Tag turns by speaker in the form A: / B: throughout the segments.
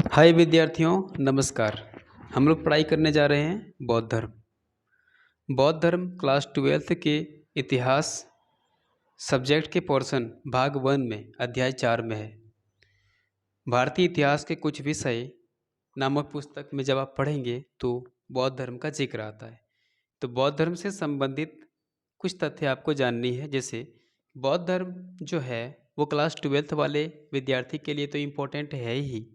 A: हाय विद्यार्थियों, नमस्कार। हम लोग पढ़ाई करने जा रहे हैं बौद्ध धर्म। बौद्ध धर्म क्लास 12th के इतिहास सब्जेक्ट के पोर्शन भाग 1 में अध्याय 4 में है। भारतीय इतिहास के कुछ विषय नामक पुस्तक में जब आप पढ़ेंगे तो बौद्ध धर्म का जिक्र आता है। तो बौद्ध धर्म से संबंधित कुछ तथ्य आपको जाननी है। जैसे बौद्ध धर्म जो है वो क्लास 12th वाले विद्यार्थी के लिए तो इम्पोर्टेंट है ही,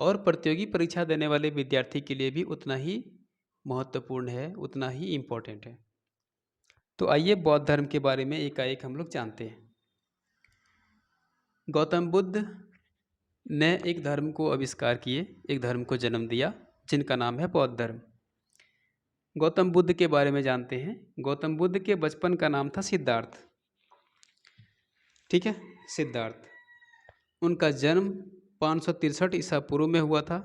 A: और प्रतियोगी परीक्षा देने वाले विद्यार्थी के लिए भी उतना ही महत्वपूर्ण है, उतना ही इम्पोर्टेंट है। तो आइए बौद्ध धर्म के बारे में एकाएक हम लोग जानते हैं। गौतम बुद्ध ने एक धर्म को आविष्कार किए, एक धर्म को जन्म दिया, जिनका नाम है बौद्ध धर्म। गौतम बुद्ध के बारे में जानते हैं। गौतम बुद्ध के बचपन का नाम था सिद्धार्थ। ठीक है, सिद्धार्थ। उनका जन्म 563 ईसा पूर्व में हुआ था।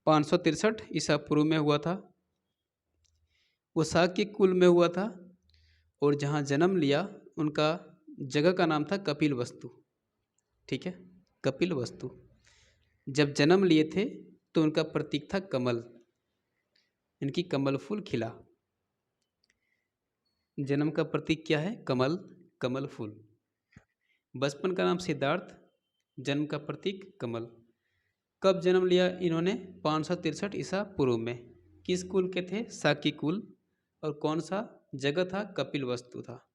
A: 563 ईसा पूर्व में हुआ था। वो शाक्य कुल में हुआ था, और जहाँ जन्म लिया उनका जगह का नाम था कपिल वस्तु। ठीक है, कपिल वस्तु। जब जन्म लिए थे तो उनका प्रतीक था कमल, इनकी कमल फूल खिला। जन्म का प्रतीक क्या है? कमल, कमल फूल। बचपन का नाम सिद्धार्थ, जन्म का प्रतीक कमल। कब जन्म लिया इन्होंने? 563 ईसा पूर्व में। किस कुल के थे? शाक्य कुल। और कौन सा जगह था? कपिल वस्तु था।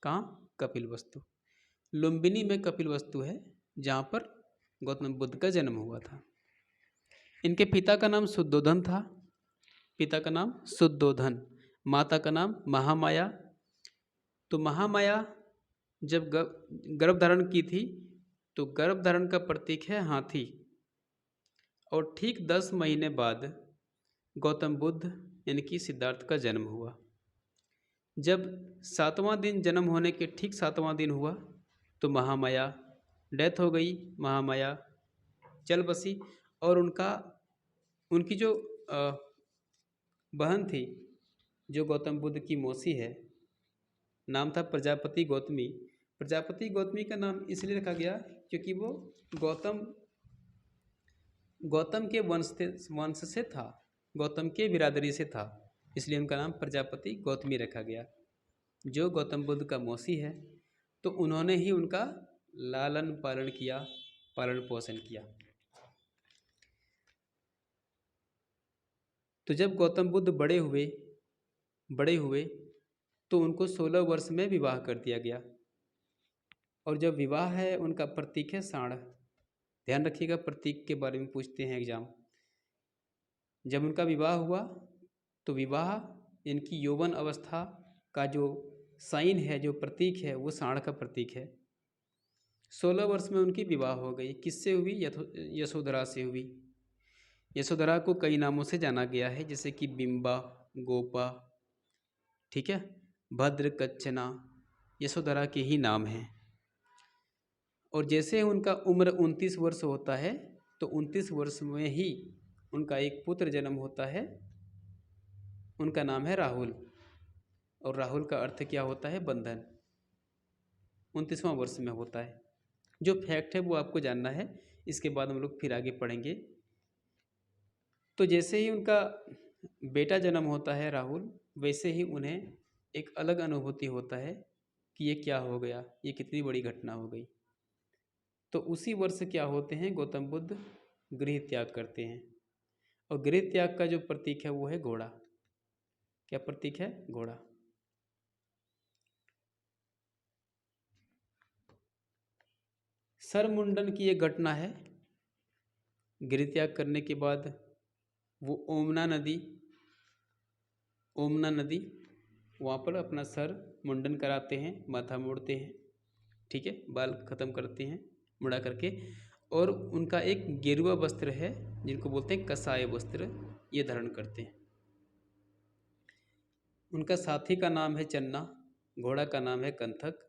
A: कहाँ? कपिल वस्तु। लुम्बिनी में कपिल वस्तु है, जहाँ पर गौतम बुद्ध का जन्म हुआ था। इनके पिता का नाम शुद्धोधन था। पिता का नाम शुद्धोधन, माता का नाम महामाया। तो महामाया जब गर्भ धारण की थी तो गर्भ धारण का प्रतीक है हाथी। और ठीक 10 महीने बाद गौतम बुद्ध यानी कि सिद्धार्थ का जन्म हुआ। जब 7वां दिन, जन्म होने के ठीक 7वां दिन हुआ तो महामाया डेथ हो गई। महामाया चल बसी, और उनकी जो बहन थी, जो गौतम बुद्ध की मौसी है, नाम था प्रजापति गौतमी। प्रजापति गौतमी का नाम इसलिए रखा गया क्योंकि वो गौतम के वंश से था, गौतम के बिरादरी से था, इसलिए उनका नाम प्रजापति गौतमी रखा गया। जो गौतम बुद्ध का मौसी है, तो उन्होंने ही उनका लालन पालन किया, पालन पोषण किया। तो जब गौतम बुद्ध बड़े हुए तो उनको 16 वर्ष में विवाह कर दिया गया। और जब विवाह है, उनका प्रतीक है सांड। ध्यान रखिएगा, प्रतीक के बारे में पूछते हैं एग्जाम। जब उनका विवाह हुआ तो विवाह इनकी यौवन अवस्था का जो साइन है, जो प्रतीक है, वो सांड का प्रतीक है। 16 वर्ष में उनकी विवाह हो गई। किससे हुई? यशोधरा से हुई। यशोधरा को कई नामों से जाना गया है, जैसे कि बिंबा, गोपा, ठीक है, भद्र, कच्छना, यशोधरा के ही नाम हैं। और जैसे उनका उम्र 29 वर्ष होता है तो 29 वर्ष में ही उनका एक पुत्र जन्म होता है। उनका नाम है राहुल, और राहुल का अर्थ क्या होता है? बंधन। 29वां वर्ष में होता है। जो फैक्ट है वो आपको जानना है, इसके बाद हम लोग फिर आगे पढ़ेंगे। तो जैसे ही उनका बेटा जन्म होता है राहुल, वैसे ही उन्हें एक अलग अनुभूति होता है कि ये क्या हो गया, ये कितनी बड़ी घटना हो गई। तो उसी वर्ष क्या होते हैं? गौतम बुद्ध गृह त्याग करते हैं। और गृह त्याग का जो प्रतीक है वो है घोड़ा। क्या प्रतीक है? घोड़ा। सर मुंडन की एक घटना है। गृह त्याग करने के बाद वो ओमना नदी वहाँ पर अपना सर मुंडन कराते हैं, माथा मोड़ते हैं, ठीक है, बाल खत्म करते हैं मुड़ा करके। और उनका एक गेरुआ वस्त्र है, जिनको बोलते हैं कसाय वस्त्र, ये धारण करते हैं। उनका साथी का नाम है चन्ना, घोड़ा का नाम है कंथक,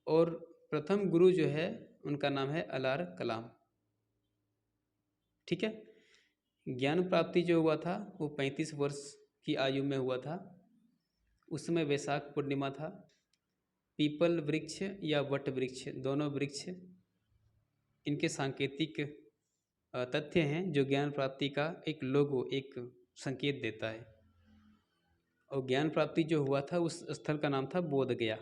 A: और प्रथम गुरु जो है उनका नाम है अलार कलाम। ठीक है। ज्ञान प्राप्ति जो हुआ था वो 35 वर्ष की आयु में हुआ था। उस समय वैशाख पूर्णिमा था। पीपल वृक्ष या वट वृक्ष, दोनों वृक्ष इनके सांकेतिक तथ्य हैं जो ज्ञान प्राप्ति का एक लोगो, एक संकेत देता है। और ज्ञान प्राप्ति जो हुआ था उस स्थल का नाम था बोध गया।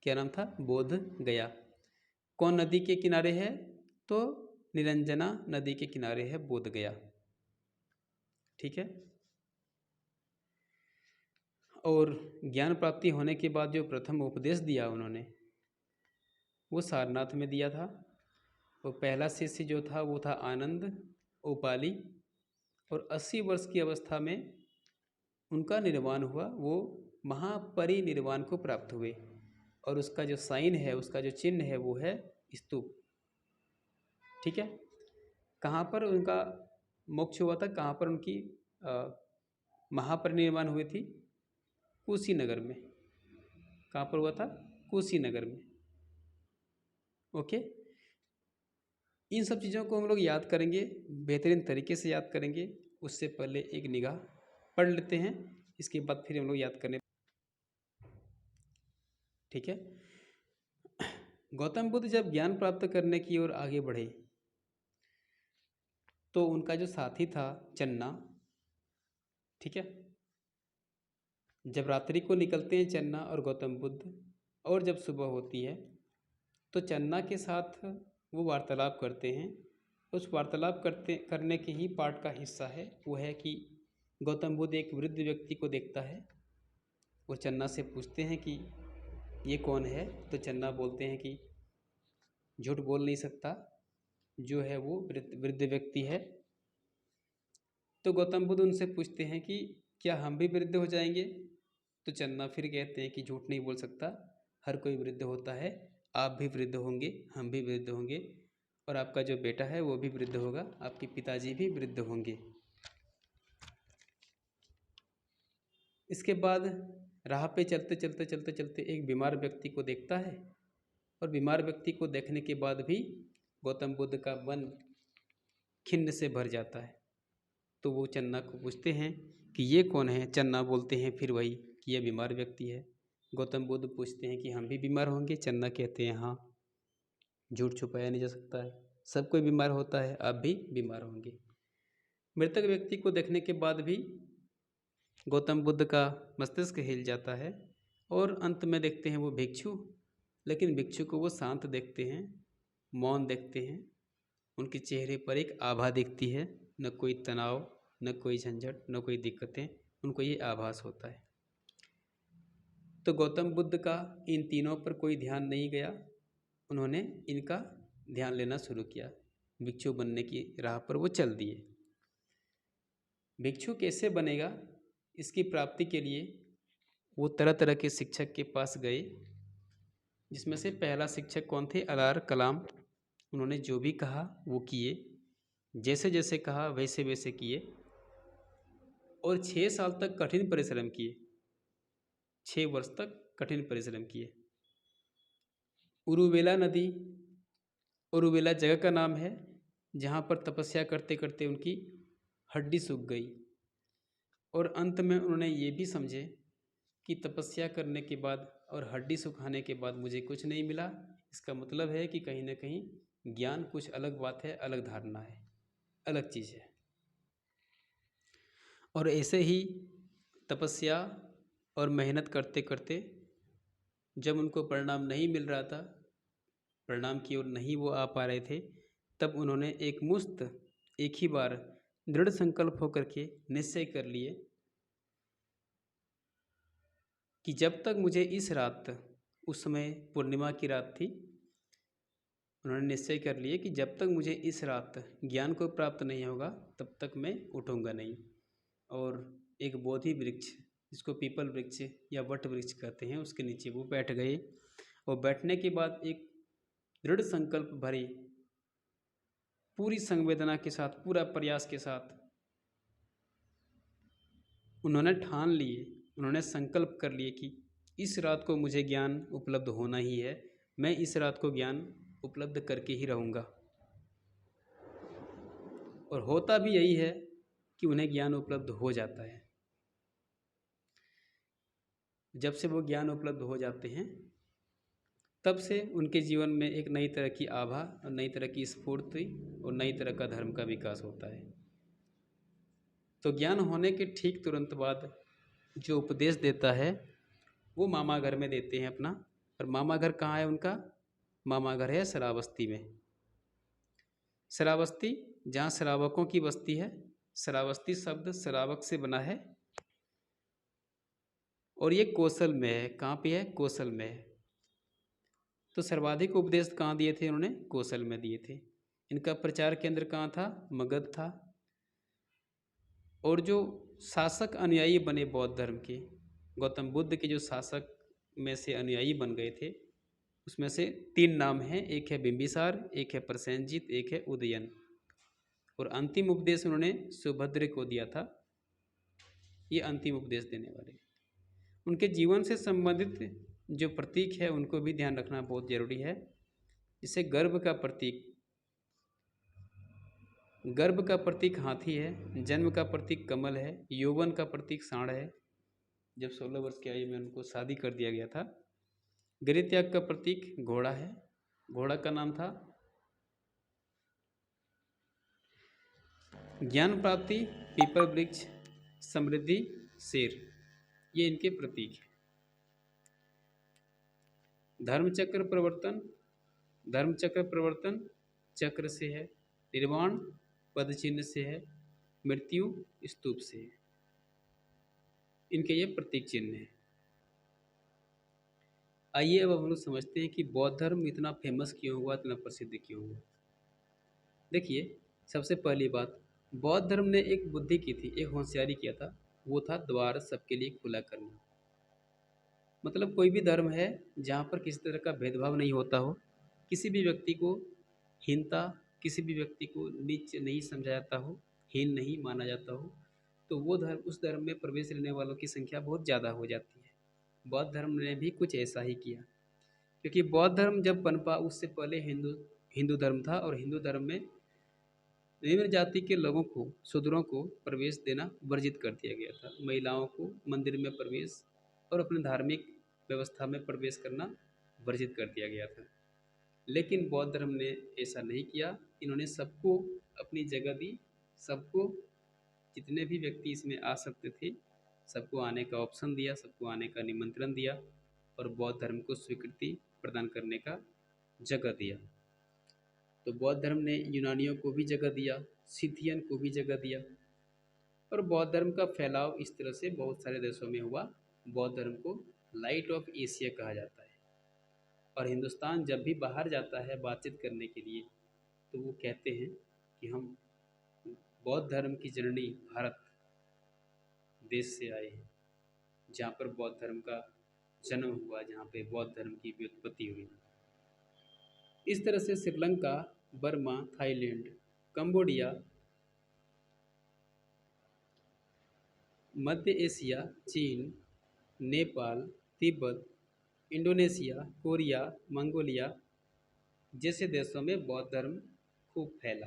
A: क्या नाम था? बोध गया। कौन नदी के किनारे है? तो निरंजना नदी के किनारे है बोध गया। ठीक है। और ज्ञान प्राप्ति होने के बाद जो प्रथम उपदेश दिया उन्होंने वो सारनाथ में दिया था। वो पहला शिष्य जो था वो था आनंद उपाली, और 80 वर्ष की अवस्था में उनका निर्वाण हुआ। वो महापरिनिर्वाण को प्राप्त हुए, और उसका जो साइन है, उसका जो चिन्ह है वो है स्तूप। ठीक है। कहाँ पर उनका मोक्ष हुआ था, कहाँ पर उनकी महापरिनिर्वाण हुई थी? कुशीनगर में। कहाँ पर हुआ था? कुशीनगर में। ओके। इन सब चीज़ों को हम लोग याद करेंगे, बेहतरीन तरीके से याद करेंगे। उससे पहले एक निगाह पढ़ लेते हैं, इसके बाद फिर हम लोग याद करने। ठीक है। गौतम बुद्ध जब ज्ञान प्राप्त करने की ओर आगे बढ़े तो उनका जो साथी था चन्ना, ठीक है, जब रात्रि को निकलते हैं चन्ना और गौतम बुद्ध, और जब सुबह होती है तो चन्ना के साथ वो वार्तालाप करते हैं। उस वार्तालाप करने के ही पार्ट का हिस्सा है वो है कि गौतम बुद्ध एक वृद्ध व्यक्ति को देखता है और चन्ना से पूछते हैं कि ये कौन है। तो चन्ना बोलते हैं कि झूठ बोल नहीं सकता, जो है वो वृद्ध व्यक्ति है। तो गौतम बुद्ध उनसे पूछते हैं कि क्या हम भी वृद्ध हो जाएंगे? तो चन्ना फिर कहते हैं कि झूठ नहीं बोल सकता, हर कोई वृद्ध होता है, आप भी वृद्ध होंगे, हम भी वृद्ध होंगे, और आपका जो बेटा है वो भी वृद्ध होगा, आपके पिताजी भी वृद्ध होंगे। इसके बाद राह पे चलते चलते एक बीमार व्यक्ति को देखता है, और बीमार व्यक्ति को देखने के बाद भी गौतम बुद्ध का मन खिन्न से भर जाता है। तो वो चन्ना को पूछते हैं कि ये कौन है? चन्ना बोलते हैं फिर वही कि यह बीमार व्यक्ति है। गौतम बुद्ध पूछते हैं कि हम भी बीमार होंगे? चन्ना कहते हैं हाँ, झूठ छुपाया नहीं जा सकता है, सब कोई बीमार होता है, आप भी बीमार होंगे। मृतक व्यक्ति को देखने के बाद भी गौतम बुद्ध का मस्तिष्क हिल जाता है, और अंत में देखते हैं वो भिक्षु, लेकिन भिक्षु को वो शांत देखते हैं, मौन देखते हैं, उनके चेहरे पर एक आभा दिखती है, न कोई तनाव, न कोई झंझट, न कोई दिक्कतें, उनको ये आभास होता है। तो गौतम बुद्ध का इन तीनों पर कोई ध्यान नहीं गया, उन्होंने इनका ध्यान लेना शुरू किया। भिक्षु बनने की राह पर वो चल दिए। भिक्षु कैसे बनेगा, इसकी प्राप्ति के लिए वो तरह तरह के शिक्षक के पास गए, जिसमें से पहला शिक्षक कौन थे? अलार कलाम। उन्होंने जो भी कहा वो किए, जैसे जैसे कहा वैसे वैसे किए, और 6 साल तक कठिन परिश्रम किए, 6 वर्ष तक कठिन परिश्रम किए। उरुवेला नदी, उरुवेला जगह का नाम है, जहाँ पर तपस्या करते करते उनकी हड्डी सूख गई, और अंत में उन्होंने ये भी समझे कि तपस्या करने के बाद और हड्डी सुखाने के बाद मुझे कुछ नहीं मिला। इसका मतलब है कि कहीं ना कहीं ज्ञान कुछ अलग बात है, अलग धारणा है, अलग चीज़ है। और ऐसे ही तपस्या और मेहनत करते करते जब उनको परिणाम नहीं मिल रहा था, परिणाम की ओर नहीं वो आ पा रहे थे, तब उन्होंने एक ही बार दृढ़ संकल्प होकर के निश्चय कर लिए कि जब तक मुझे इस रात, उस समय पूर्णिमा की रात थी, उन्होंने निश्चय कर लिए कि जब तक मुझे इस रात ज्ञान को प्राप्त नहीं होगा तब तक मैं उठूँगा नहीं। और एक बोधि वृक्ष, जिसको पीपल वृक्ष या वट वृक्ष कहते हैं, उसके नीचे वो बैठ गए, और बैठने के बाद एक दृढ़ संकल्प भरी, पूरी संवेदना के साथ, पूरा प्रयास के साथ उन्होंने ठान लिए, उन्होंने संकल्प कर लिए कि इस रात को मुझे ज्ञान उपलब्ध होना ही है, मैं इस रात को ज्ञान उपलब्ध करके ही रहूँगा। और होता भी यही है कि उन्हें ज्ञान उपलब्ध हो जाता है। जब से वो ज्ञान उपलब्ध हो जाते हैं तब से उनके जीवन में एक नई तरह की आभा और नई तरह की स्फूर्ति और नई तरह का धर्म का विकास होता है। तो ज्ञान होने के ठीक तुरंत बाद जो उपदेश देता है वो मामा घर में देते हैं अपना। और मामा घर कहाँ है उनका? मामा घर है श्रावस्ती में। श्रावस्ती जहाँ श्रावकों की बस्ती है। श्रावस्ती शब्द श्रावक से बना है और ये कौशल में है। कहाँ पे है? कौशल में है। तो सर्वाधिक उपदेश कहाँ दिए थे उन्होंने? कौशल में दिए थे। इनका प्रचार केंद्र कहाँ था? मगध था। और जो शासक अनुयायी बने बौद्ध धर्म के, गौतम बुद्ध के जो शासक में से अनुयायी बन गए थे, उसमें से 3 नाम हैं। एक है बिंबिसार, एक है प्रसेनजीत, एक है उदयन। और अंतिम उपदेश उन्होंने सुभद्र को दिया था। ये अंतिम उपदेश देने वाले। उनके जीवन से संबंधित जो प्रतीक है उनको भी ध्यान रखना बहुत जरूरी है। जैसे गर्भ का प्रतीक, गर्भ का प्रतीक हाथी है, जन्म का प्रतीक कमल है, यौवन का प्रतीक सांड है। जब 16 वर्ष की आयु में उनको शादी कर दिया गया था। गृह त्याग का प्रतीक घोड़ा है, घोड़ा का नाम था। ज्ञान प्राप्ति पीपल वृक्ष, समृद्धि शेर, ये इनके प्रतीक हैं। धर्मचक्र प्रवर्तन, धर्मचक्र प्रवर्तन चक्र से है। निर्वाण पद चिन्ह से है। मृत्यु स्तूप से है। इनके ये प्रतीक चिन्ह हैं। आइए अब हम लोग समझते हैं कि बौद्ध धर्म इतना फेमस क्यों हुआ, इतना प्रसिद्ध क्यों हुआ। देखिए, सबसे पहली बात, बौद्ध धर्म ने एक बुद्धि की थी, एक होशियारी किया था। वो था द्वार सबके लिए खुला करना। मतलब कोई भी धर्म है जहाँ पर किसी तरह का भेदभाव नहीं होता हो, किसी भी व्यक्ति को हीनता, किसी भी व्यक्ति को नीच नहीं समझा जाता हो, हीन नहीं माना जाता हो, तो वो धर्म, उस धर्म में प्रवेश लेने वालों की संख्या बहुत ज़्यादा हो जाती है। बौद्ध धर्म ने भी कुछ ऐसा ही किया। क्योंकि बौद्ध धर्म जब पनपा उससे पहले हिंदू हिंदू धर्म था। और हिंदू धर्म में निम्न जाति के लोगों को, शूद्रों को प्रवेश देना वर्जित कर दिया गया था। महिलाओं को मंदिर में प्रवेश और अपने धार्मिक व्यवस्था में प्रवेश करना वर्जित कर दिया गया था। लेकिन बौद्ध धर्म ने ऐसा नहीं किया। इन्होंने सबको अपनी जगह दी। सबको, जितने भी व्यक्ति इसमें आ सकते थे, सबको आने का ऑप्शन दिया, सबको आने का निमंत्रण दिया और बौद्ध धर्म को स्वीकृति प्रदान करने का जगह दिया। तो बौद्ध धर्म ने यूनानियों को भी जगह दिया, सिथियन को भी जगह दिया। और बौद्ध धर्म का फैलाव इस तरह से बहुत सारे देशों में हुआ। बौद्ध धर्म को लाइट ऑफ एशिया कहा जाता है। और हिंदुस्तान जब भी बाहर जाता है बातचीत करने के लिए, तो वो कहते हैं कि हम बौद्ध धर्म की जननी भारत देश से आए हैं, जहाँ पर बौद्ध धर्म का जन्म हुआ, जहाँ पे बौद्ध धर्म की व्युत्पत्ति हुई। इस तरह से श्रीलंका, बर्मा, थाईलैंड, कंबोडिया, मध्य एशिया, चीन, Nepal, Tibet, Indonesia, Korea, Mongolia जैसे देशों में बौद्ध धर्म खूब फैला।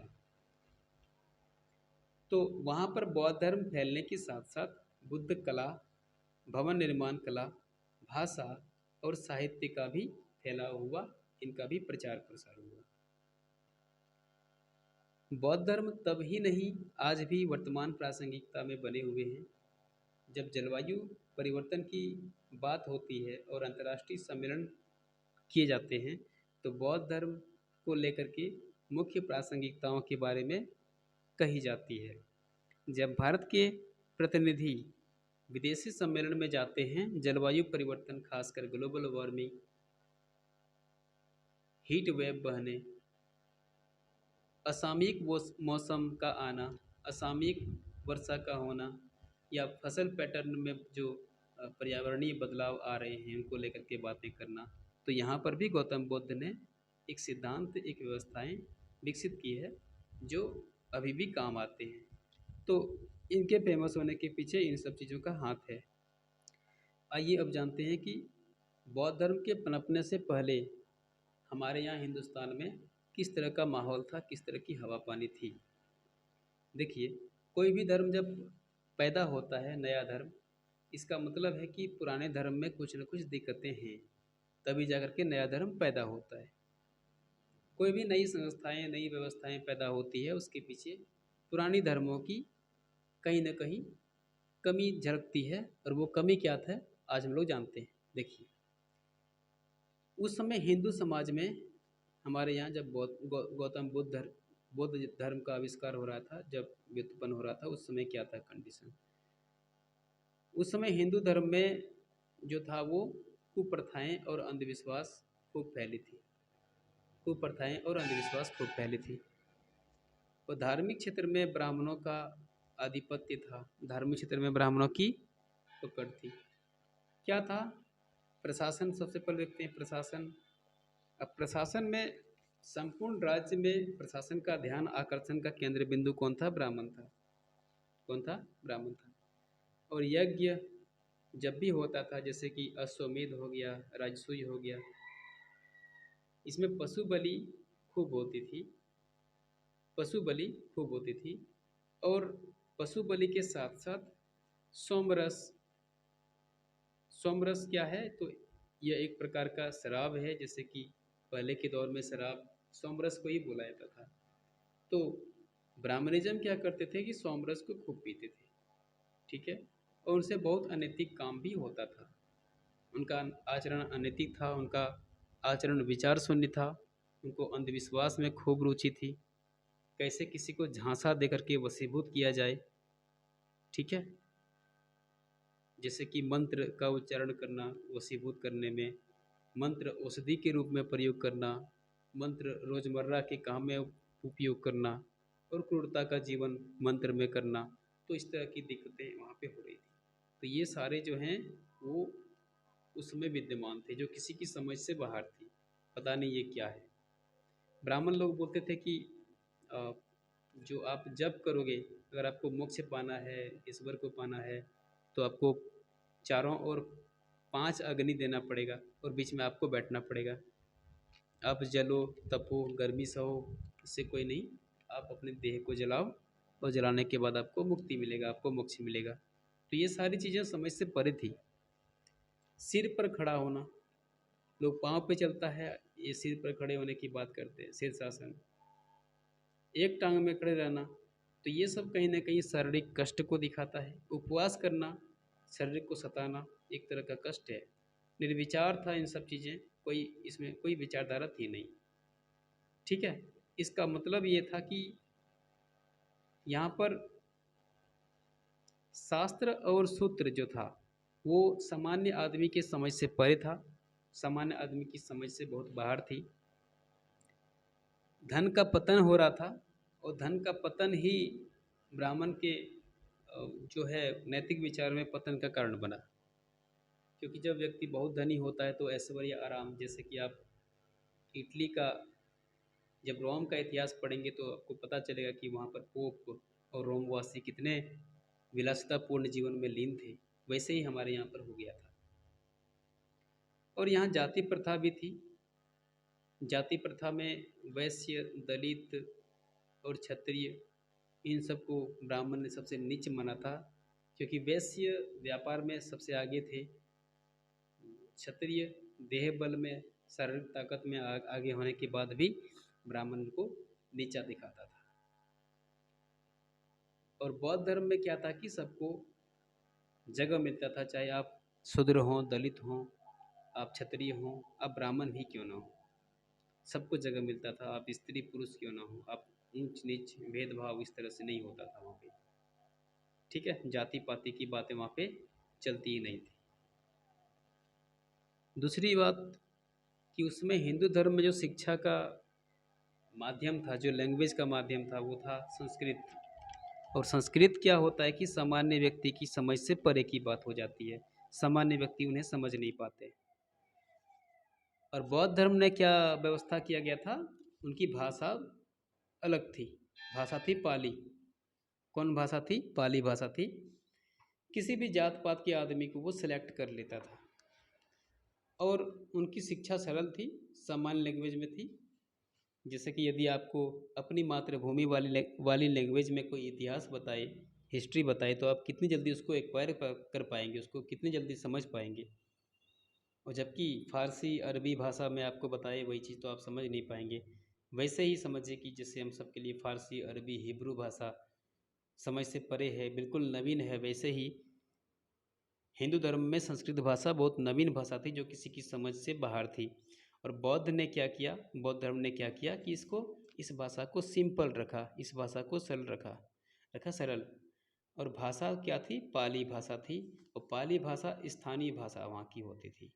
A: तो वहाँ पर बौद्ध धर्म फैलने के साथ साथ बुद्ध कला, भवन निर्माण कला, भाषा और साहित्य का भी फैलाव हुआ। इनका भी प्रचार प्रसार हुआ। बौद्ध धर्म तब ही नहीं, आज भी वर्तमान प्रासंगिकता में बने हुए हैं। जब जलवायु परिवर्तन की बात होती है और अंतर्राष्ट्रीय सम्मेलन किए जाते हैं, तो बौद्ध धर्म को लेकर के मुख्य प्रासंगिकताओं के बारे में कही जाती है। जब भारत के प्रतिनिधि विदेशी सम्मेलन में जाते हैं, जलवायु परिवर्तन, खासकर ग्लोबल वार्मिंग, हीट वेव बहने, असामयिक मौसम का आना, असामयिक वर्षा का होना, या फसल पैटर्न में जो पर्यावरणीय बदलाव आ रहे हैं उनको लेकर के बातें करना, तो यहाँ पर भी गौतम बुद्ध ने एक सिद्धांत, एक व्यवस्थाएं विकसित की है जो अभी भी काम आते हैं। तो इनके फेमस होने के पीछे इन सब चीज़ों का हाथ है। आइए अब जानते हैं कि बौद्ध धर्म के पनपने से पहले हमारे यहाँ हिंदुस्तान में किस तरह का माहौल था, किस तरह की हवा पानी थी। देखिए, कोई भी धर्म जब पैदा होता है, नया धर्म, इसका मतलब है कि पुराने धर्म में कुछ न कुछ दिक्कतें हैं। तभी जाकर के नया धर्म पैदा होता है। कोई भी नई संस्थाएं, नई व्यवस्थाएं पैदा होती है, उसके पीछे पुरानी धर्मों की कहीं ना कहीं कमी झलकती है। और वो कमी क्या था, आज हम लोग जानते हैं। देखिए, उस समय हिंदू समाज में, हमारे यहाँ जब गौतम बुद्ध धर्म का आविष्कार हो रहा था, जब व्युत्पन्न हो रहा था, उस समय क्या था कंडीशन। उस समय हिंदू धर्म में जो था वो कुप्रथाएं और अंधविश्वास खूब फैली थी। कुप्रथाएं और अंधविश्वास खूब फैली थी। और धार्मिक क्षेत्र में ब्राह्मणों का आधिपत्य था। धार्मिक क्षेत्र में ब्राह्मणों की पकड़ थी। क्या था? प्रशासन। सबसे पहले देखते हैं प्रशासन। अब प्रशासन में, संपूर्ण राज्य में प्रशासन का ध्यान आकर्षण का केंद्र बिंदु कौन था? ब्राह्मण था। कौन था? ब्राह्मण था। और यज्ञ जब भी होता था, जैसे कि अश्वमेध हो गया, राजसूय हो गया, इसमें पशु बलि खूब होती थी। पशु बलि खूब होती थी। और पशु बलि के साथ साथ सोमरस। सोमरस क्या है? तो यह एक प्रकार का शराब है, जैसे कि पहले के दौर में शराब सोमरस को ही बोला जाता था। तो ब्राह्मणिज्म क्या करते थे कि सोमरस को खूब पीते थे। ठीक है। और उनसे बहुत अनैतिक काम भी होता था। उनका आचरण अनैतिक था, उनका आचरण विचार शून्य था, उनको अंधविश्वास में खूब रुचि थी। कैसे किसी को झांसा देकर के वशीभूत किया जाए। ठीक है। जैसे कि मंत्र का उच्चारण करना वशीभूत करने में, मंत्र औषधि के रूप में प्रयोग करना, मंत्र रोजमर्रा के काम में उपयोग करना, और क्रूरता का जीवन मंत्र में करना। तो इस तरह की दिक्कतें वहाँ पे हो रही थी। तो ये सारे जो हैं वो उस समय विद्यमान थे, जो किसी की समझ से बाहर थी। पता नहीं ये क्या है। ब्राह्मण लोग बोलते थे कि जो आप जप करोगे, अगर आपको मोक्ष पाना है, ईश्वर को पाना है, तो आपको चारों ओर 5 अग्नि देना पड़ेगा और बीच में आपको बैठना पड़ेगा। आप जलो, तपो, गर्मी सहो, इससे कोई नहीं। आप अपने देह को जलाओ और जलाने के बाद आपको मुक्ति मिलेगा, आपको मोक्ष मिलेगा। तो ये सारी चीज़ें समझ से परे थी। सिर पर खड़ा होना, लोग पाँव पे चलता है, ये सिर पर खड़े होने की बात करते हैं, शीर्षासन। एक टांग में खड़े रहना, तो ये सब कहीं ना कहीं शारीरिक कष्ट को दिखाता है। उपवास करना, शरीर को सताना, एक तरह का कष्ट है। निर्विचार था इन सब चीज़ें, कोई इसमें कोई विचारधारा थी नहीं। ठीक है। इसका मतलब ये था कि यहाँ पर शास्त्र और सूत्र जो था वो सामान्य आदमी के समझ से परे था, सामान्य आदमी की समझ से बहुत बाहर थी। धन का पतन हो रहा था, और धन का पतन ही ब्राह्मण के जो है नैतिक विचार में पतन का कारण बना। क्योंकि जब व्यक्ति बहुत धनी होता है तो ऐश्वर्य आराम, जैसे कि आप इटली का जब रोम का इतिहास पढ़ेंगे तो आपको पता चलेगा कि वहाँ पर पोप और रोमवासी कितने विलासितापूर्ण जीवन में लीन थे। वैसे ही हमारे यहाँ पर हो गया था। और यहाँ जाति प्रथा भी थी। जाति प्रथा में वैश्य, दलित और क्षत्रिय, इन सबको ब्राह्मण ने सबसे नीच माना था, क्योंकि वैश्य व्यापार में सबसे आगे थे। क्षत्रिय देह बल में, शारीरिक ताकत में आगे होने के बाद भी ब्राह्मण को नीचा दिखाता था। और बौद्ध धर्म में क्या था कि सबको जगह मिलता था, चाहे आप शूद्र हों, दलित हों, आप क्षत्रिय हों, आप ब्राह्मण ही क्यों ना हो, सबको जगह मिलता था। आप स्त्री पुरुष क्यों ना हो, आप ऊंच नीच भेदभाव इस तरह से नहीं होता था वहाँ पे। ठीक है। जाति पाति की बातें वहाँ पे चलती ही नहीं थी। दूसरी बात कि उसमें हिंदू धर्म में जो शिक्षा का माध्यम था, जो लैंग्वेज का माध्यम था, वो था संस्कृत। और संस्कृत क्या होता है कि सामान्य व्यक्ति की समझ से परे की बात हो जाती है, सामान्य व्यक्ति उन्हें समझ नहीं पाते। और बौद्ध धर्म ने क्या व्यवस्था किया गया था, उनकी भाषा अलग थी। भाषा थी पाली। कौन भाषा थी? पाली भाषा थी। किसी भी जात पात के आदमी को वो सिलेक्ट कर लेता था। और उनकी शिक्षा सरल थी, सामान्य लैंग्वेज में थी। जैसे कि यदि आपको अपनी मातृभूमि वाली लैंग्वेज में कोई इतिहास बताए, हिस्ट्री बताए, तो आप कितनी जल्दी उसको एक्वायर कर पाएंगे, उसको कितनी जल्दी समझ पाएंगे। और जबकि फारसी अरबी भाषा में आपको बताए वही चीज़ तो आप समझ नहीं पाएंगे। वैसे ही समझिए कि जैसे हम सबके लिए फारसी अरबी हिब्रू भाषा समझ से परे है, बिल्कुल नवीन है, वैसे ही हिंदू धर्म में संस्कृत भाषा बहुत नवीन भाषा थी जो किसी की समझ से बाहर थी। और बौद्ध ने क्या किया, बौद्ध धर्म ने क्या किया कि इस भाषा को सिंपल रखा, इस भाषा को सरल रखा, सरल। और भाषा क्या थी, पाली भाषा थी। और पाली भाषा स्थानीय भाषा वहाँ की होती थी,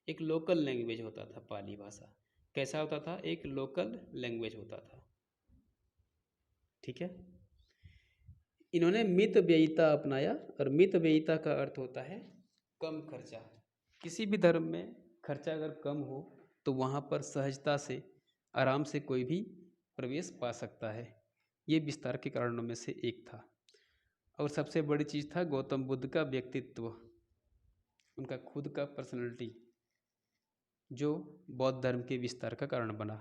A: एक लोकल लैंग्वेज होता था पाली भाषा। कैसा होता था, एक लोकल लैंग्वेज होता था। ठीक है। इन्होंने मित व्ययिता अपनाया, और मित व्ययिता का अर्थ होता है कम खर्चा। किसी भी धर्म में खर्चा अगर कम हो तो वहाँ पर सहजता से, आराम से कोई भी प्रवेश पा सकता है। ये विस्तार के कारणों में से एक था। और सबसे बड़ी चीज़ था गौतम बुद्ध का व्यक्तित्व, उनका खुद का पर्सनैलिटी, जो बौद्ध धर्म के विस्तार का कारण बना।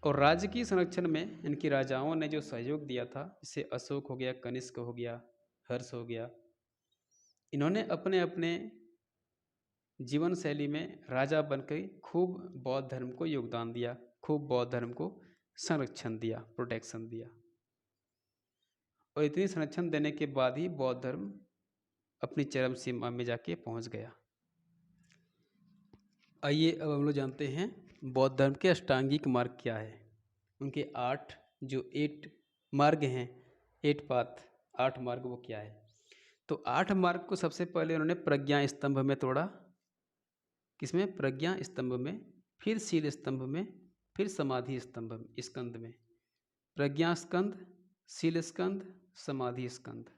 A: और राज्य की संरक्षण में इनकी राजाओं ने जो सहयोग दिया था, जैसे अशोक हो गया, कनिष्क हो गया, हर्ष हो गया, इन्होंने अपने अपने जीवन शैली में राजा बनकर खूब बौद्ध धर्म को योगदान दिया, खूब बौद्ध धर्म को संरक्षण दिया, प्रोटेक्शन दिया। और इतनी संरक्षण देने के बाद ही बौद्ध धर्म अपनी चरम सीमा में जाके पहुंच गया। आइए अब हम लोग जानते हैं बौद्ध धर्म के अष्टांगिक मार्ग क्या है। उनके 8 मार्ग हैं, 8 पाथ, 8 मार्ग, वो क्या है। तो 8 मार्ग को सबसे पहले उन्होंने प्रज्ञा स्तंभ में तोड़ा। किसमें, प्रज्ञा स्तंभ में, फिर शील स्तंभ में, फिर समाधि स्तंभ स्कंद में। प्रज्ञा स्कंद, शील स्कंद, समाधि स्कंद।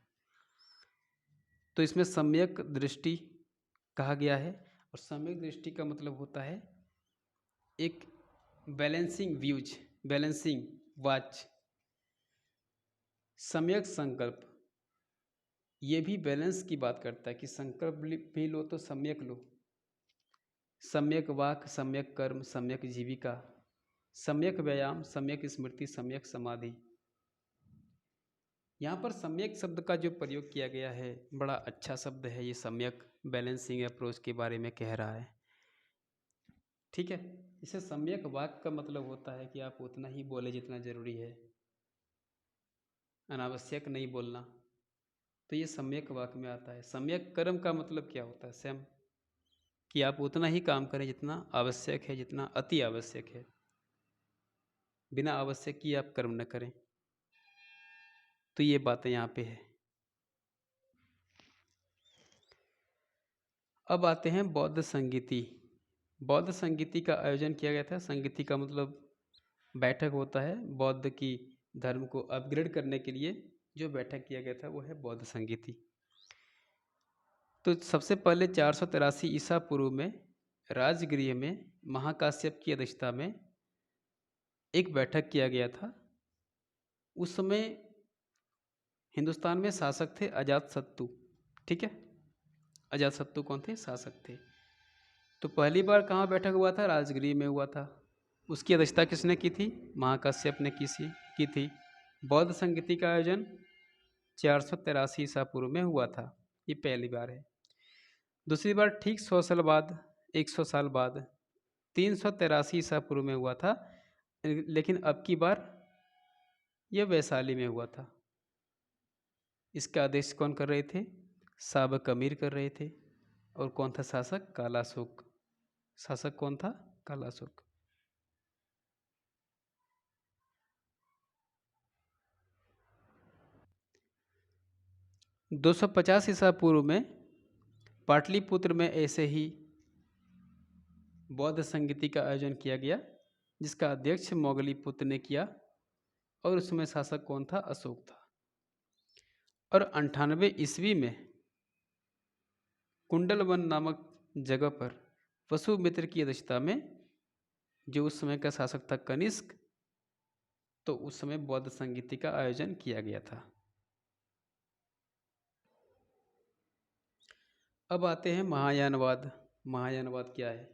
A: तो इसमें सम्यक दृष्टि कहा गया है। और सम्यक दृष्टि का मतलब होता है एक बैलेंसिंग व्यूज, बैलेंसिंग वाच। सम्यक संकल्प, ये भी बैलेंस की बात करता है कि संकल्प भी लो तो सम्यक लो। सम्यक वाक, सम्यक कर्म, सम्यक जीविका, सम्यक व्यायाम, सम्यक स्मृति, सम्यक समाधि। यहाँ पर सम्यक शब्द का जो प्रयोग किया गया है, बड़ा अच्छा शब्द है ये। सम्यक बैलेंसिंग अप्रोच के बारे में कह रहा है। ठीक है। इसे सम्यक वाक का मतलब होता है कि आप उतना ही बोले जितना जरूरी है, अनावश्यक नहीं बोलना। तो ये सम्यक वाक में आता है। सम्यक कर्म का मतलब क्या होता है, स्वयं कि आप उतना ही काम करें जितना आवश्यक है, जितना अति आवश्यक है, बिना आवश्यक की आप कर्म न करें। तो ये बातें यहाँ पे है। अब आते हैं बौद्ध संगीति। बौद्ध संगीति का आयोजन किया गया था। संगीति का मतलब बैठक होता है। बौद्ध की धर्म को अपग्रेड करने के लिए जो बैठक किया गया था वो है बौद्ध संगीति। तो सबसे पहले 483 ईसा पूर्व में राजगृह में महाकाश्यप की अध्यक्षता में एक बैठक किया गया था। उस समय हिंदुस्तान में शासक थे अजातशत्रु। ठीक है। अजातशत्रु कौन थे, शासक थे। तो पहली बार कहाँ बैठक हुआ था, राजगृह में हुआ था। उसकी अध्यक्षता किसने की थी, महाकाश्यप ने की थी। बौद्ध संगीति का आयोजन 483 ईसा पूर्व में हुआ था। ये पहली बार है। दूसरी बार ठीक 100 साल बाद, 100 साल बाद 383 ईसा पूर्व में हुआ था। लेकिन अब की बार यह वैशाली में हुआ था। इसका आदेश कौन कर रहे थे, साबक अमीर कर रहे थे। और कौन था शासक, कालाशोक। शासक कौन था, कालाशोक। दो 250 ईसा पूर्व में पाटलिपुत्र में ऐसे ही बौद्ध संगीति का आयोजन किया गया, जिसका अध्यक्ष मोगलीपुत्र ने किया। और उसमें शासक कौन था, अशोक था। और 98 ईस्वी में कुंडलवन नामक जगह पर वसुमित्र की अध्यक्षता में, जो उस समय का शासक था कनिष्क, तो उस समय बौद्ध संगीति का आयोजन किया गया था। अब आते हैं महायानवाद। महायानवाद क्या है।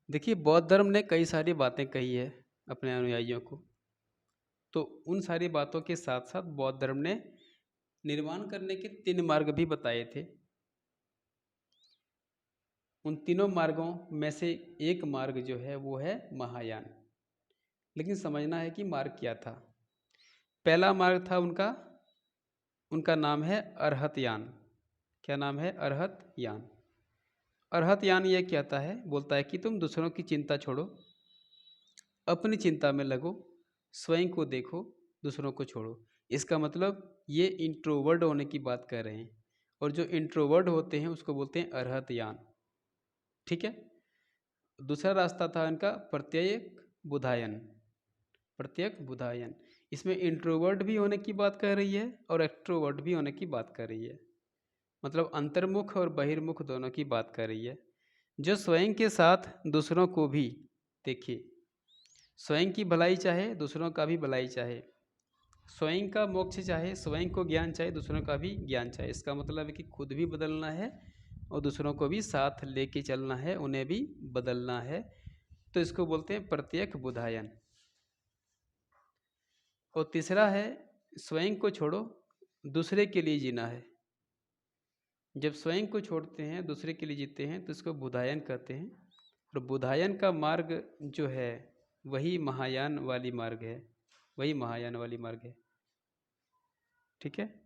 A: देखिए, बौद्ध धर्म ने कई सारी बातें कही है अपने अनुयायियों को। तो उन सारी बातों के साथ साथ बौद्ध धर्म ने निर्माण करने के 3 मार्ग भी बताए थे। उन तीनों मार्गों में से एक मार्ग जो है वो है महायान। लेकिन समझना है कि मार्ग क्या था। पहला मार्ग था उनका उनका नाम है अरहत यान। क्या नाम है? अरहत यान। अरहत यान ये कहता है, बोलता है कि तुम दूसरों की चिंता छोड़ो, अपनी चिंता में लगो, स्वयं को देखो, दूसरों को छोड़ो। इसका मतलब ये इंट्रोवर्ड होने की बात कर रहे हैं, और जो इंट्रोवर्ड होते हैं उसको बोलते हैं अरहत यान। ठीक है। दूसरा रास्ता था इनका प्रत्येक बुधायन। प्रत्येक बुधायन, इसमें इंट्रोवर्ट भी होने की बात कर रही है और एक्सट्रोवर्ट भी होने की बात कर रही है। मतलब अंतर्मुख और बहिर्मुख दोनों की बात कर रही है। जो स्वयं के साथ दूसरों को भी देखे, स्वयं की भलाई चाहे, दूसरों का भी भलाई चाहे, स्वयं का मोक्ष चाहे, स्वयं को ज्ञान चाहे, दूसरों का भी ज्ञान चाहे। इसका मतलब है कि खुद भी बदलना है और दूसरों को भी साथ लेके चलना है, उन्हें भी बदलना है। तो इसको बोलते हैं प्रत्येक बुधायन। और तीसरा है स्वयं को छोड़ो, दूसरे के लिए जीना है। जब स्वयं को छोड़ते हैं, दूसरे के लिए जीते हैं, तो इसको बुधायन कहते हैं। और बुधायन का मार्ग जो है वही महायान वाली मार्ग है, वही महायान वाली मार्ग है। ठीक है।